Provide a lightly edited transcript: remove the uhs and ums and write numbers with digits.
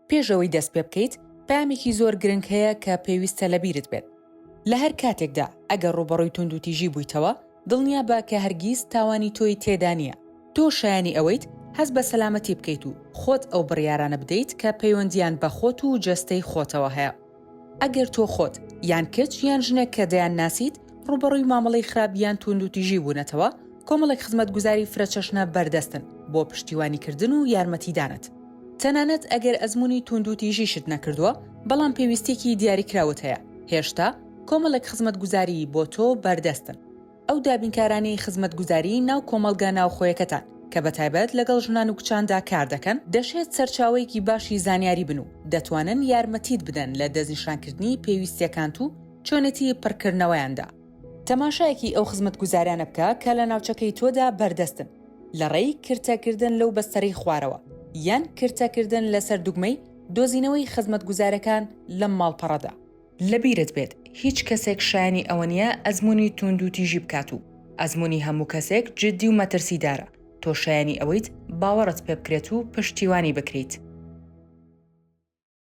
پێشەوەی دەست پێ بکەیت پامێکی زۆر گرنگ هەیە کە پێویستە لەبیرت بێت. لە هەر کاتێکدا ئەگەر ڕوبەڕووی توندوتیژی بوویتەوە دڵنیا بە کە هەرگیز تاوانی تۆی تێدا نییە. تۆ شایانی ئەوەیت هەست بە سەلامەتی بکەیت و خۆت ئەو بڕیارانە بدەیت کە پەیوەندیان بە خۆت و جەستەی خۆتەوە هەیە. ئەگەر تۆ خۆت یان کچ یان ژنێک کە دەیان ناسیت ڕوبەڕووی مامەڵەی خراپیان توندوتیژی بوونەتەوە، کۆمەڵێک خزمەتگوزاری فرەچەشنە بەردەستن بۆ پشتیوانیکردن و یارمەتیدانت. تەنانەت ئەگەر ئەزموونی توندوتیژیشت نەکردووە بەڵام پێویستێکی دیاریکراوت هەیە، هێشتا کۆمەڵێک خزمەتگوزاری بۆ تۆ بەردەستن. ئەو دابینکارانی خزمەتگوزاری ناو کۆمەلگا ناوخۆیەکەتان کە بەتایبەت لەگەڵ ژنان و کچاندا کار دەکەن دەشێت سەرچاوەیەکی باشی زانیاری بن و دەتوانن یارمەتیت بدەن لە دەستنیشانکردنی پێویستیەکانت و چۆنێتی پڕکردنەوەیاندا. تەماشایەکی ئەو خزمەتگوزاریانە بکە کە لە ناوچەکەی تۆدا بەردەستن لەڕێی کردەکردن لەو بەستەرەی خوارەوە یان کردەکردن لەسەر دوگمەی دۆزینەوەی خزمەتگوزارەکان لەم ماڵپەڕەدا. لەبیرت بێت هیچ کەسێک شایانی ئەوە نییە ئەزموونی توندوتیژی بکات و ئەزموونی هەموو کەسێک جددی و مەترسیدارە. تۆ شایانی ئەوەیت باوەڕت پێ بکرێت و پشتیوانی بکرێت.